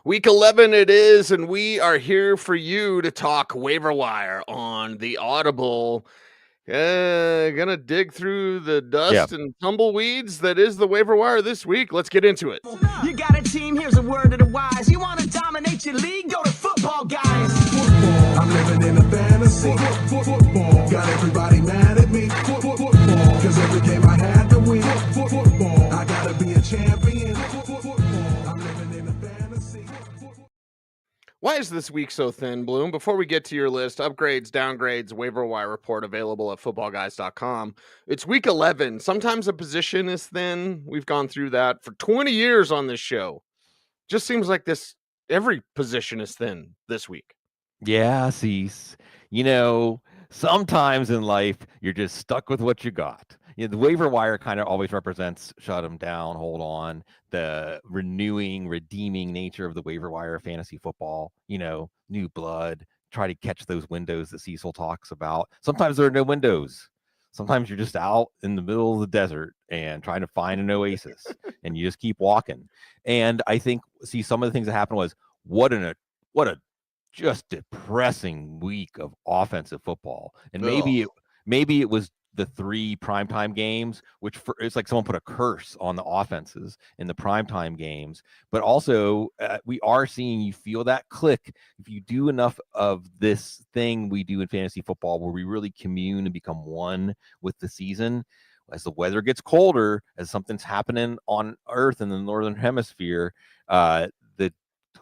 Week 11 it is, and we are here for you to talk waiver wire on the Audible. Gonna dig through the Yeah. dust and tumbleweeds that is the waiver wire this week. Let's get into it. You got a team, here's a word to the wise. You want to dominate your league? Go to Football Guys. Football, I'm living in a fantasy. Football, got everybody mad at me. Football, cause every game I had to win. Football, I gotta be a champion. Football, I'm living in a fantasy. Why is this week so thin, Bloom? Before we get to your list, upgrades, downgrades, waiver wire report available at footballguys.com. It's week 11. Sometimes a position is thin. We've gone through that for 20 years on this show. Just seems like every position is thin this week. Yeah, Cease. Sometimes in life, you're just stuck with what you got. The waiver wire kind of always represents shut them down, hold on, the redeeming nature of the waiver wire of fantasy football, new blood, try to catch those windows that Cecil talks about. Sometimes there are no windows. Sometimes you're just out in the middle of the desert and trying to find an oasis and you just keep walking. And I think, some of the things that happened was what a just depressing week of offensive football. And maybe it was the 3 primetime games, which it's like someone put a curse on the offenses in the primetime games. But also, we are seeing, you feel that click if you do enough of this thing we do in fantasy football where we really commune and become one with the season. As the weather gets colder, as something's happening on Earth in the northern hemisphere, the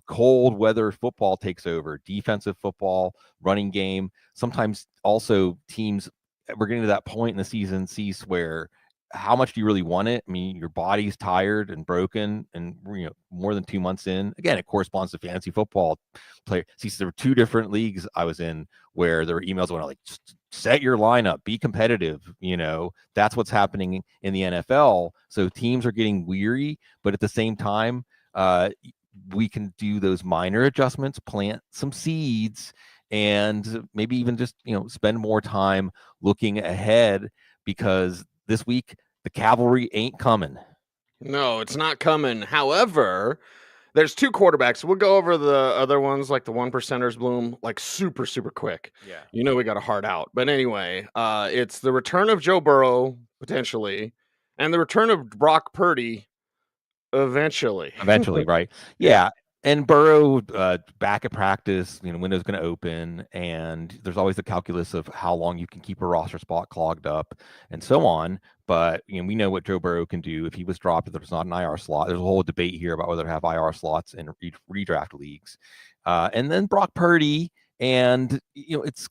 cold weather football takes over, defensive football, running game. Sometimes also teams, we're getting to that point in the season, Cease, where how much do you really want it? I mean, your body's tired and broken, and more than 2 months in. Again, it corresponds to fantasy football player. See, there were 2 different leagues I was in where there were emails going like, set your lineup, be competitive. That's what's happening in the NFL. So teams are getting weary, but at the same time, we can do those minor adjustments, plant some seeds, and maybe even just spend more time looking ahead, because this week the cavalry ain't coming. No, it's not coming. However, there's 2 quarterbacks. We'll go over the other ones, like the 1%ers, Bloom, like super quick. Yeah. We got a hard out. But anyway, it's the return of Joe Burrow potentially, and the return of Brock Purdy eventually. Right? Yeah. And Burrow back at practice, window's going to open, and there's always the calculus of how long you can keep a roster spot clogged up and so on. But we know what Joe Burrow can do. If he was dropped, if there's not an IR slot, there's a whole debate here about whether to have IR slots in redraft leagues. And then Brock Purdy, and it's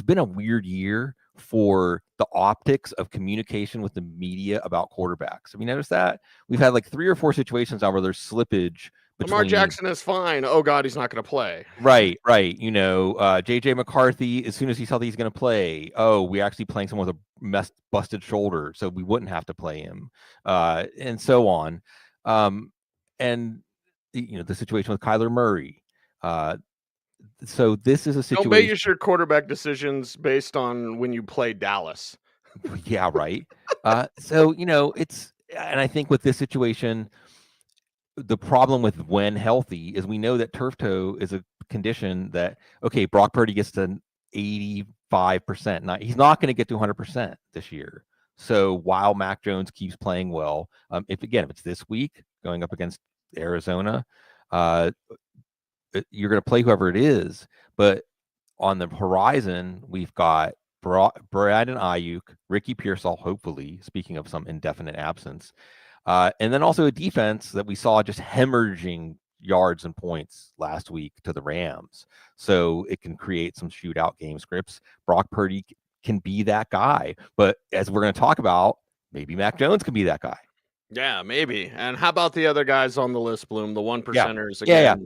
been a weird year for the optics of communication with the media about quarterbacks. Have you noticed that? We've had like 3 or 4 situations now where there's slippage between. Lamar Jackson is fine. Oh God, he's not going to play. Right. JJ McCarthy, as soon as he saw that he's going to play, we're actually playing someone with a busted shoulder, so we wouldn't have to play him, and so on. And the situation with Kyler Murray. So this is a situation. Don't base your quarterback decisions based on when you play Dallas. Yeah, right. So it's, and I think with this situation, the problem with when healthy is we know that turf toe is a condition that, Brock Purdy gets to 85%. He's not going to get to 100% this year. So while Mac Jones keeps playing well, if it's this week going up against Arizona, you're going to play whoever it is. But on the horizon, we've got Brandon Ayuk, Ricky Pearsall, hopefully, speaking of some indefinite absence. And then also a defense that we saw just hemorrhaging yards and points last week to the Rams. So it can create some shootout game scripts. Brock Purdy can be that guy. But as we're going to talk about, maybe Mac Jones can be that guy. Yeah, maybe. And how about the other guys on the list, Bloom? The 1%ers again. Yeah.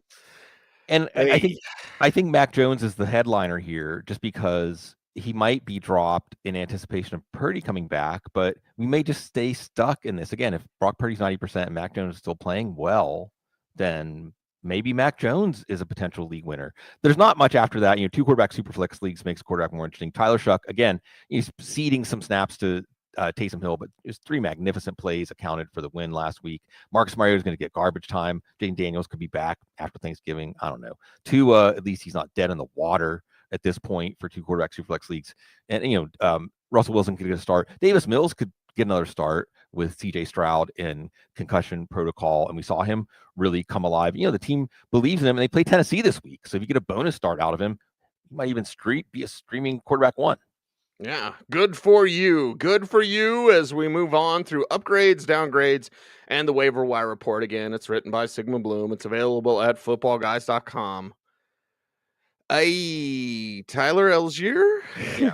And I think Mac Jones is the headliner here just because he might be dropped in anticipation of Purdy coming back, but we may just stay stuck in this. Again, if Brock Purdy's 90% and Mac Jones is still playing well, then maybe Mac Jones is a potential league winner. There's not much after that. 2 quarterback superflex leagues makes quarterback more interesting. Tyler Shuck, again, he's ceding some snaps to Taysom Hill, but there's 3 magnificent plays accounted for the win last week. Marcus Mariota is going to get garbage time. Jaden Daniels could be back after Thanksgiving. I don't know. Tua, at least he's not dead in the water at this point for 2 quarterback superflex leagues. And, Russell Wilson could get a start. Davis Mills could get another start with CJ Stroud in concussion protocol. And we saw him really come alive. The team believes in him, and they play Tennessee this week. So if you get a bonus start out of him, he might even be a streaming quarterback 1. Yeah, good for you. Good for you as we move on through upgrades, downgrades, and the waiver wire report. Again, it's written by Sigmund Bloom. It's available at footballguys.com. Tyler Algier? Yeah.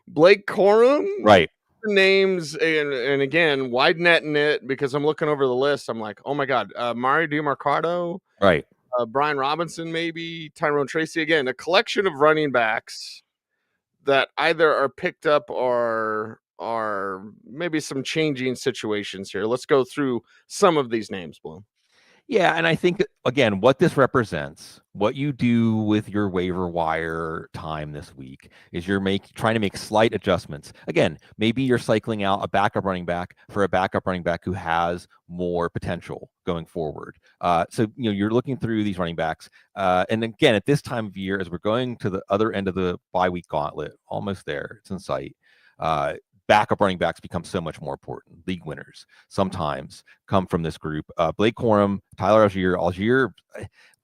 Blake Corum? Right. Names, and again, wide netting it because I'm looking over the list. I'm like, oh my God, Mario DiMercado, Right. Brian Robinson, maybe Tyrone Tracy. Again, a collection of running backs that either are picked up or are maybe some changing situations here. Let's go through some of these names, Bloom. Yeah, and I think, again, what this represents, what you do with your waiver wire time this week is you're trying to make slight adjustments. Again, maybe you're cycling out a backup running back for a backup running back who has more potential going forward. So you're looking through these running backs. And again, at this time of year, as we're going to the other end of the bye week gauntlet, almost there, it's in sight. Backup running backs become so much more important. League winners sometimes come from this group. Blake Corum, Tyler Algier,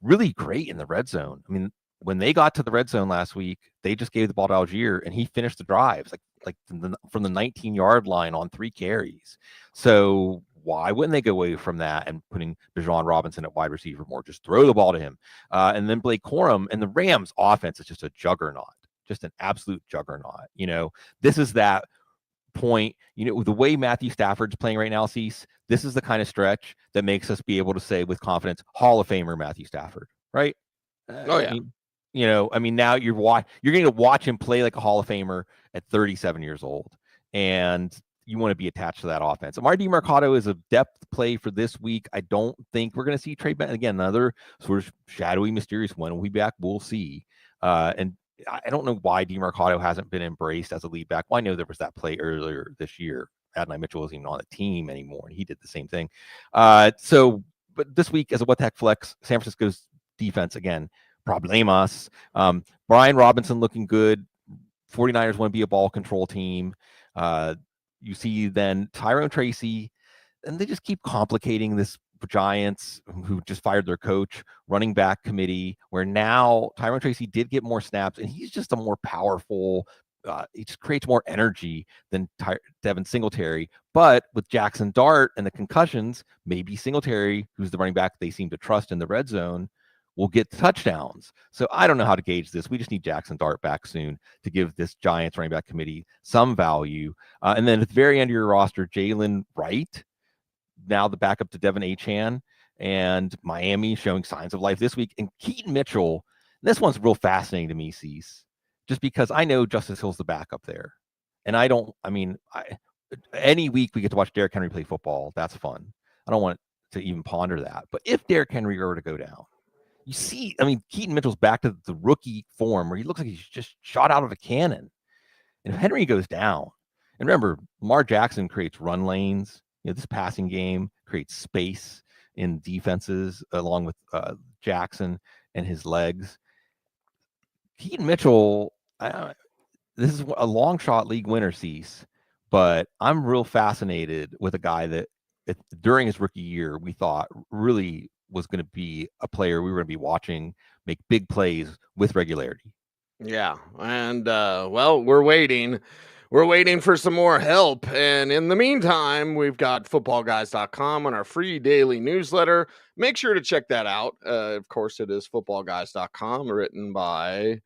really great in the red zone. I mean, when they got to the red zone last week, they just gave the ball to Algier, and he finished the drives like from the 19-yard line on 3 carries. So why wouldn't they go away from that and putting Bijan Robinson at wide receiver more? Just throw the ball to him. And then Blake Corum, and the Rams offense is just a juggernaut, just an absolute juggernaut. This is that point, the way Matthew Stafford's playing right now, Cease, this is the kind of stretch that makes us be able to say with confidence, Hall of Famer Matthew Stafford, right? Oh yeah. Now you're going to watch him play like a Hall of Famer at 37 years old, and you want to be attached to that offense. Amari DiMercado is a depth play for this week. I don't think we're going to see Trey Benton again. Another sort of shadowy, mysterious one. We'll be back. We'll see. And I don't know why DiMercado hasn't been embraced as a lead back. Well, I know there was that play earlier this year. Adonai Mitchell wasn't even on the team anymore, and he did the same thing. But this week, as a what the heck flex, San Francisco's defense, again, problemos. Brian Robinson looking good. 49ers want to be a ball control team. You see then Tyrone Tracy, and they just keep complicating this Giants, who just fired their coach, running back committee, where now Tyrone Tracy did get more snaps, and he's just a more powerful, he just creates more energy than Devin Singletary. But with Jackson Dart and the concussions, maybe Singletary, who's the running back they seem to trust in the red zone, will get touchdowns. So I don't know how to gauge this. We just need Jackson Dart back soon to give this Giants running back committee some value. And then at the very end of your roster, Jalen Wright, now the backup to Devin Achane, and Miami showing signs of life this week. And Keaton Mitchell, this one's real fascinating to me, Cease, just because I know Justice Hill's the backup there. And any week we get to watch Derrick Henry play football, that's fun. I don't want to even ponder that. But if Derrick Henry were to go down, you see, Keaton Mitchell's back to the rookie form where he looks like he's just shot out of a cannon. And if Henry goes down, and remember, Lamar Jackson creates run lanes. This passing game creates space in defenses along with Jackson and his legs. Keaton Mitchell, this is a long shot league winner, Cease, but I'm real fascinated with a guy that during his rookie year we thought really was going to be a player we were going to be watching make big plays with regularity. Yeah, and we're waiting. We're waiting for some more help. And in the meantime, we've got footballguys.com on our free daily newsletter. Make sure to check that out. Of course, it is footballguys.com, written by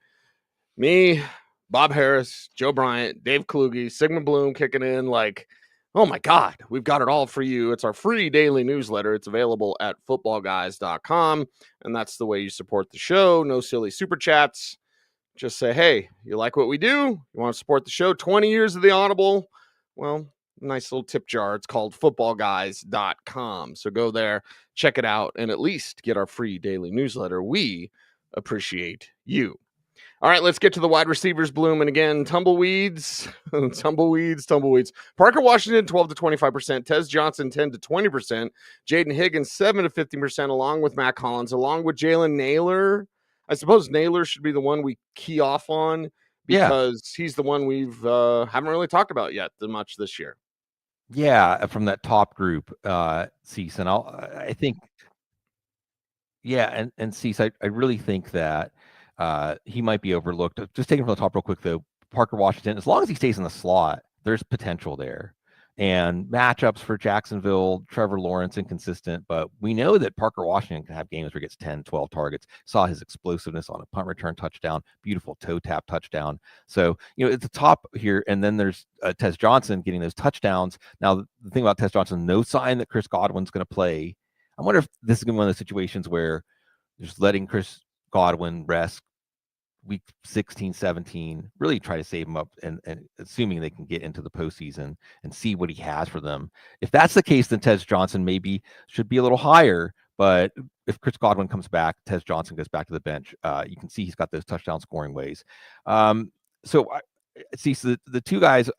me, Bob Harris, Joe Bryant, Dave Kluge, Sigmund Bloom kicking in like, oh my God, we've got it all for you. It's our free daily newsletter. It's available at footballguys.com. And that's the way you support the show. No silly super chats. Just say, hey, you like what we do? You want to support the show? 20 years of the Audible? Well, nice little tip jar. It's called footballguys.com. So go there, check it out, and at least get our free daily newsletter. We appreciate you. All right, let's get to the wide receivers, Bloom. And again, tumbleweeds. Parker Washington, 12 to 25%. Tez Johnson, 10 to 20%. Jaden Higgins, 7 to 50%, along with Matt Collins, along with Jalen Naylor. I suppose Naylor should be the one we key off on because he's the one we've haven't really talked about yet much this year. Yeah, from that top group, Cecil. I think, yeah, and Cecil, I really think that he might be overlooked. Just taking from the top real quick, though, Parker Washington, as long as he stays in the slot, there's potential there. And matchups for Jacksonville, Trevor Lawrence, inconsistent, but we know that Parker Washington can have games where he gets 10, 12 targets. Saw his explosiveness on a punt return touchdown, beautiful toe tap touchdown. So, it's the top here, and then there's Tez Johnson getting those touchdowns. Now, the thing about Tez Johnson, no sign that Chris Godwin's going to play. I wonder if this is going to be one of those situations where just letting Chris Godwin rest week 16, 17, really try to save him up and assuming they can get into the postseason and see what he has for them. If that's the case, then Tez Johnson maybe should be a little higher. But if Chris Godwin comes back, Tez Johnson goes back to the bench. You can see he's got those touchdown scoring ways. So the two guys,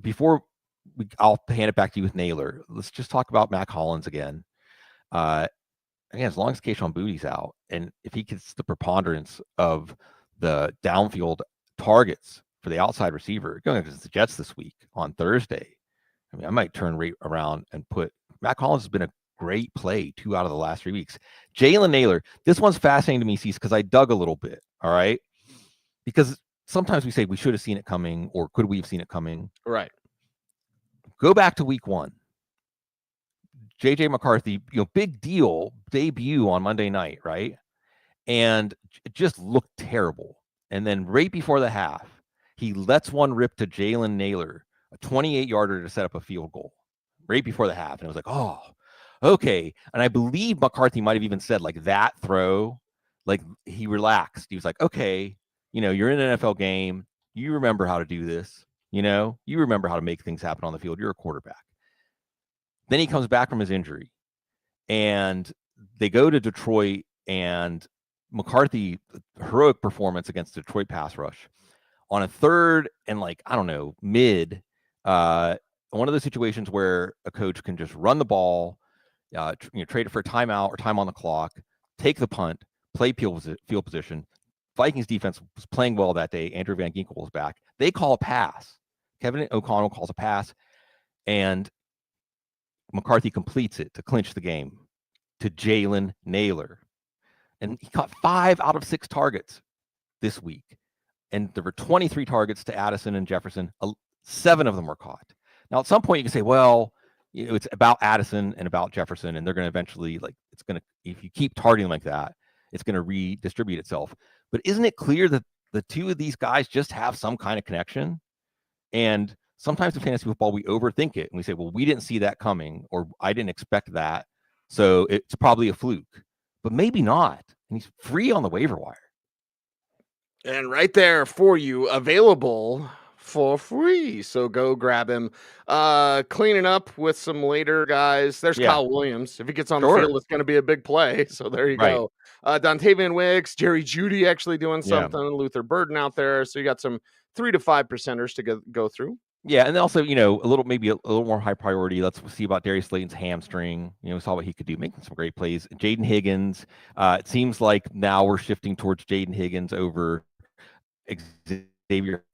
before I'll hand it back to you with Naylor, let's just talk about Matt Collins again. Again, as long as Kayshon Bouttie's out, and if he gets the preponderance of the downfield targets for the outside receiver going against the Jets this week on Thursday, I mean, I might turn right around and put Matt Collins has been a great play 2 out of the last 3 weeks. Jalen Naylor, this one's fascinating to me, Cease, because I dug a little bit. All right, because sometimes we say we should have seen it coming, or could we have seen it coming? Right. Go back to week 1. JJ McCarthy, big deal debut on Monday night, right? And it just looked terrible. And then right before the half, he lets one rip to Jalen Naylor, a 28-yarder to set up a field goal right before the half. And it was like, oh, okay. And I believe McCarthy might have even said, like, that throw, like, he relaxed. He was like, okay, you're in an NFL game. You remember how to do this. You remember how to make things happen on the field. You're a quarterback. Then he comes back from his injury, and they go to Detroit, and McCarthy, heroic performance against Detroit pass rush on a 3rd and mid. One of those situations where a coach can just run the ball, trade it for a timeout or time on the clock, take the punt, play field position. Vikings defense was playing well that day. Andrew Van Ginkel was back. They call a pass. Kevin O'Connell calls a pass, and McCarthy completes it to clinch the game to Jalen Naylor. And he caught 5 out of 6 targets this week. And there were 23 targets to Addison and Jefferson. 7 of them were caught. Now, at some point, you can say, well, it's about Addison and about Jefferson, and they're going to eventually, if you keep targeting like that, it's going to redistribute itself. But isn't it clear that the two of these guys just have some kind of connection? And sometimes in fantasy football, we overthink it, and we say, well, we didn't see that coming, or I didn't expect that, so it's probably a fluke. But maybe not. And he's free on the waiver wire. And right there for you, available for free. So go grab him. Cleaning up with some later guys. There's Kyle Williams. If he gets on the field, it's going to be a big play. So there you go. Dontavian Wicks, Jerry Jeudy actually doing something. Luther Burden out there. So you got some 3 to 5 percenters to go through. Yeah, and also, maybe a little more high priority. Let's see about Darius Slayton's hamstring. We saw what he could do, making some great plays. Jaden Higgins. It seems like now we're shifting towards Jaden Higgins over Xavier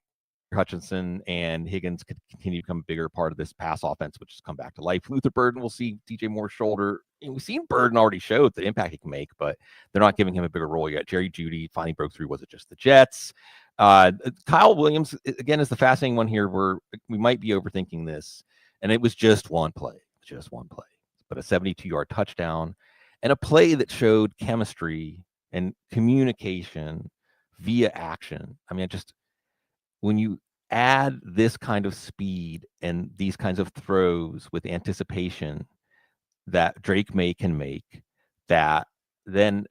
Hutchinson, and Higgins could continue to become a bigger part of this pass offense, which has come back to life. Luther Burden, we'll see DJ Moore's shoulder. We've seen Burden already showed the impact he can make, but they're not giving him a bigger role yet. Jerry Jeudy finally broke through. Was it just the Jets? Kyle Williams, again, is the fascinating one here where we might be overthinking this. And it was just one play, but a 72-yard touchdown and a play that showed chemistry and communication via action. I mean, when you add this kind of speed and these kinds of throws with anticipation that Drake May can make, that then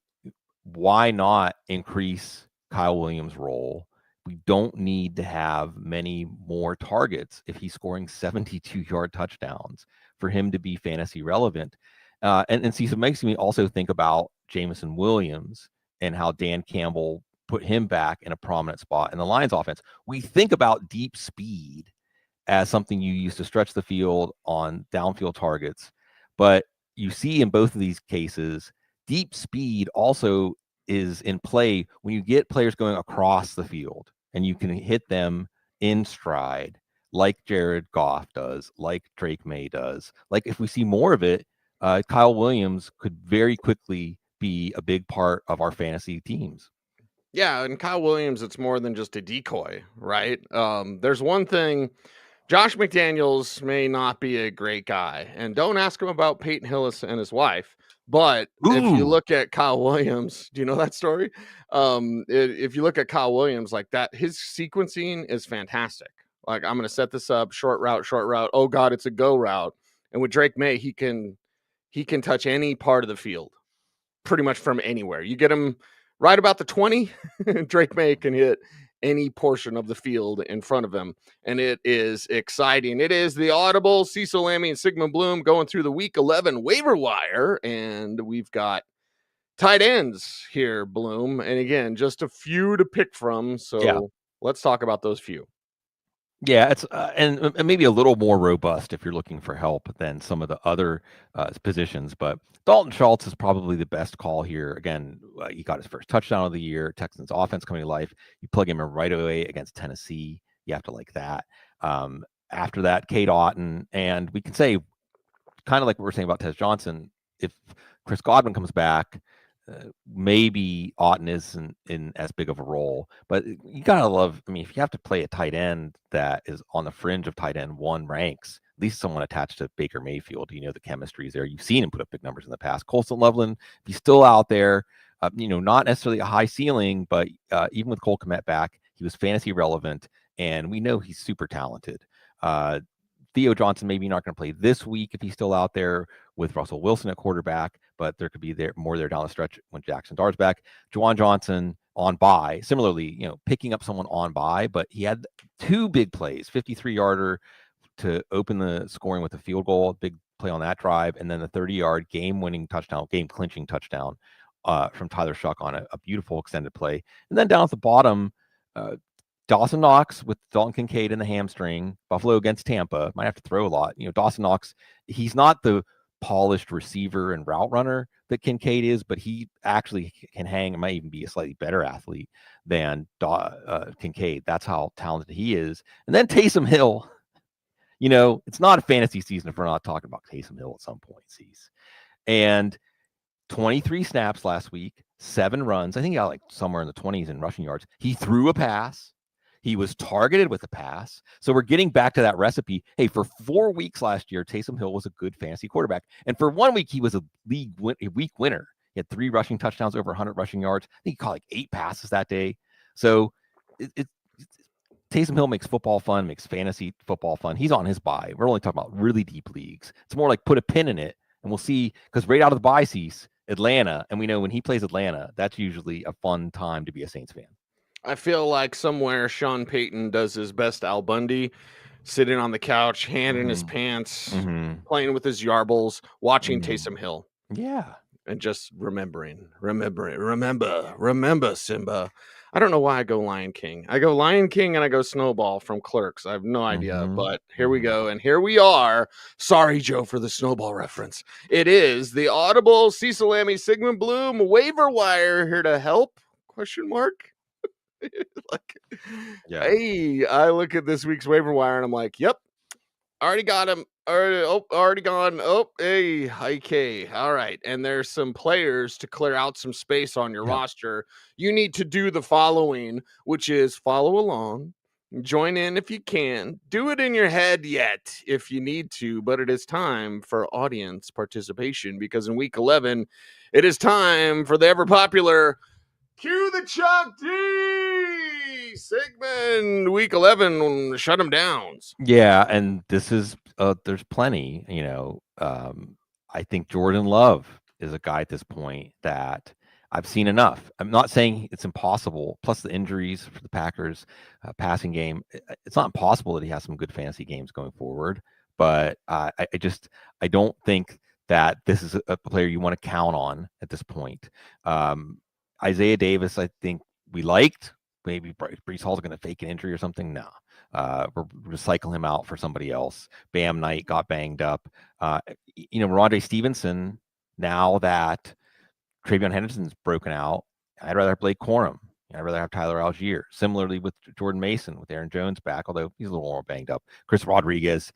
why not increase Kyle Williams' role? We don't need to have many more targets if he's scoring 72-yard touchdowns for him to be fantasy relevant. And see, so it makes me also think about Jameson Williams and how Dan Campbell put him back in a prominent spot in the Lions offense. We think about deep speed as something you use to stretch the field on downfield targets, but you see in both of these cases, deep speed also is in play when you get players going across the field and you can hit them in stride, like Jared Goff does, like Drake May does. Like if we see more of it, Kyle Williams could very quickly be a big part of our fantasy teams. Yeah, and Kyle Williams, it's more than just a decoy, right? There's one thing. Josh McDaniels may not be a great guy, and don't ask him about Peyton Hillis and his wife. But if you Ooh. look at Kyle Williams, do you know that story? If you look at Kyle Williams like that, his sequencing is fantastic. Like, I'm going to set this up, short route, short route. Oh God, it's a go route. And with Drake May, he can touch any part of the field, pretty much from anywhere. You get him right about the 20, Drake May can hit any portion of the field in front of him, and it is exciting. It is the Audible, Cecil, Lammey, and Sigmund Bloom going through the Week 11 waiver wire, and we've got tight ends here, Bloom, and again, just a few to pick from, so let's talk about those few. Yeah, it's and maybe a little more robust if you're looking for help than some of the other positions. But Dalton Schultz is probably the best call here. Again, he got his first touchdown of the year. Texans offense coming to life. You plug him in right away against Tennessee. You have to like that. After that, Cade Otton, and we can say kind of like what we're saying about Tez Johnson. If Chris Godwin comes back, maybe Otton isn't in as big of a role, but you gotta love. I mean, if you have to play a tight end that is on the fringe of tight end one ranks, at least someone attached to Baker Mayfield, you know the chemistry is there. You've seen him put up big numbers in the past. Colston Loveland, if he's still out there, not necessarily a high ceiling, but even with Cole Kmet back, he was fantasy relevant, and we know he's super talented. Theo Johnson maybe not going to play this week if he's still out there with Russell Wilson at quarterback, but there could be more there down the stretch when Jackson Dart's back. Juwan Johnson on bye, similarly, picking up someone on bye, but he had two big plays, 53-yarder to open the scoring with a field goal, big play on that drive, and then the 30-yard game-winning touchdown, game-clinching touchdown from Tyler Shuck on a beautiful extended play. And then down at the bottom, Dawson Knox with Dalton Kincaid in the hamstring. Buffalo against Tampa. Might have to throw a lot. Dawson Knox, he's not the polished receiver and route runner that Kincaid is, but he actually can hang and might even be a slightly better athlete than Kincaid. That's how talented he is. And then Taysom Hill. It's not a fantasy season if we're not talking about Taysom Hill at some point, Cease. And 23 snaps last week, 7 runs. I think he got like somewhere in the 20s in rushing yards. He threw a pass. He was targeted with a pass. So we're getting back to that recipe. Hey, for 4 weeks last year, Taysom Hill was a good fantasy quarterback. And for 1 week, he was a week winner. He had 3 rushing touchdowns, over 100 rushing yards. I think he caught like 8 passes that day. So Taysom Hill makes football fun, makes fantasy football fun. He's on his bye. We're only talking about really deep leagues. It's more like put a pin in it, and we'll see. Because right out of the bye, Cease, Atlanta, and we know when he plays Atlanta, that's usually a fun time to be a Saints fan. I feel like somewhere Sean Payton does his best Al Bundy, sitting on the couch, hand in his pants, playing with his yarbles, watching Taysom Hill. Yeah. And just remember, Simba. I don't know why I go Lion King. I go Lion King and I go Snowball from Clerks. I have no idea, but here we go. And here we are. Sorry, Joe, for the Snowball reference. It is the Audible, Cecil, Lammey, Sigmund Bloom waiver wire here to help? ? Hey, I look at this week's waiver wire and I'm like, yep, already got him. Already gone. Oh, hey, okay. All right. And there's some players to clear out some space on your roster. You need to do the following, which is follow along, join in if you can, do it in your head yet if you need to, but it is time for audience participation because in week 11, it is time for the ever popular Cue the Chuck D! Sigmund, week 11, shut them down. Yeah, and this is, there's plenty, I think Jordan Love is a guy at this point that I've seen enough. I'm not saying it's impossible, plus the injuries for the Packers passing game. It's not impossible that he has some good fantasy games going forward, but I don't think that this is a player you want to count on at this point. Isaiah Davis, I think, we liked. Maybe Breece Hall's going to fake an injury or something. No, we're recycle him out for somebody else. Bam Knight got banged up. Rondé Stevenson, now that Travion Henderson's broken out, I'd rather have Blake Corum. I'd rather have Tyler Algier. Similarly with Jordan Mason, with Aaron Jones back, although he's a little more banged up. Chris Rodriguez,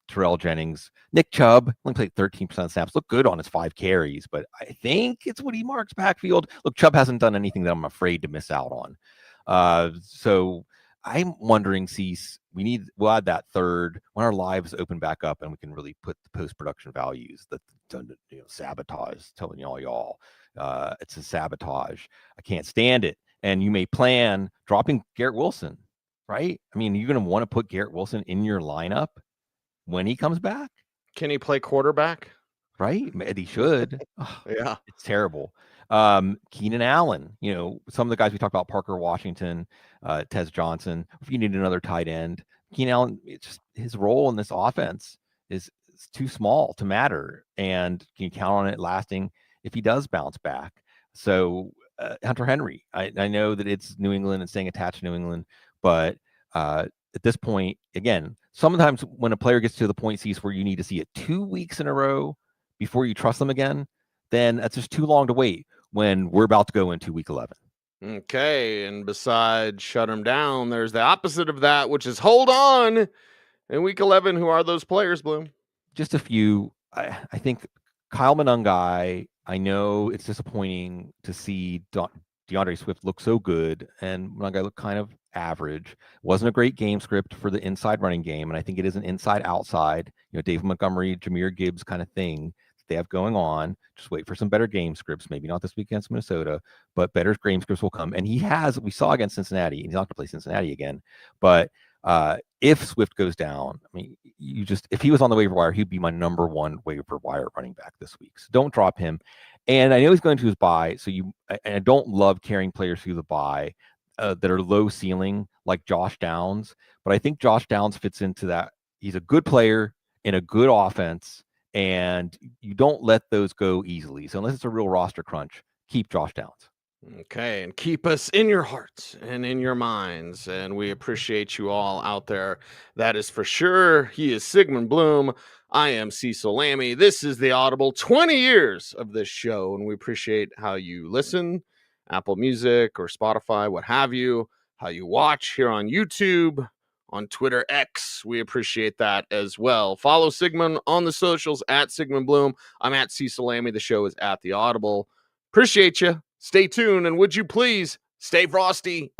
Terrell Jennings, Nick Chubb only played 13% snaps. Look good on his 5 carries, but I think it's Woody Mark's backfield. Look, Chubb hasn't done anything that I'm afraid to miss out on. So I'm wondering, Cease, we'll add that third when our lives open back up and we can really put the post-production values that sabotage, telling y'all, it's a sabotage. I can't stand it. And you may plan dropping Garrett Wilson, right? I mean, you're going to want to put Garrett Wilson in your lineup when he comes back. Can he play quarterback? Right? He should. Yeah. It's terrible. Keenan Allen, some of the guys we talked about, Parker Washington, Tez Johnson. If you need another tight end, Keenan Allen, it's just his role in this offense is too small to matter. And can you count on it lasting if he does bounce back? So Hunter Henry, I know that it's New England and staying attached to New England, but at this point, again, sometimes when a player gets to the point, Cease, where you need to see it 2 weeks in a row before you trust them again, then that's just too long to wait when we're about to go into week 11. Okay, and besides shut them down, there's the opposite of that, which is hold on. In week 11, who are those players, Bloom? Just a few. I think Kyle Monangai, I know it's disappointing to see DeAndre Swift look so good, and Monangai looked kind of average. Wasn't a great game script for the inside running game, and I think it is an inside-outside, David Montgomery, Jahmyr Gibbs kind of thing they have going on. Just wait for some better game scripts. Maybe not this week against Minnesota, but better game scripts will come. And we saw against Cincinnati, and he's not going to play Cincinnati again. But if Swift goes down, I mean, if he was on the waiver wire, he'd be my number 1 waiver wire running back this week. So don't drop him. And I know he's going to his bye. And I don't love carrying players through the bye that are low ceiling like Josh Downs. But I think Josh Downs fits into that. He's a good player in a good offense, and you don't let those go easily. So unless it's a real roster crunch, keep Josh Downs. Okay, and keep us in your hearts and in your minds, and we appreciate you all out there. That is for sure. He is Sigmund Bloom. I am Cecil Lammey. This is the Audible. 20 years of this show, and we appreciate how you listen, Apple Music or Spotify, what have you, how you watch here on YouTube, on Twitter X. We appreciate that as well. Follow Sigmund on the socials at Sigmund Bloom. I'm at Cecil Lammey. The show is at the Audible. Appreciate you. Stay tuned, and would you please stay frosty?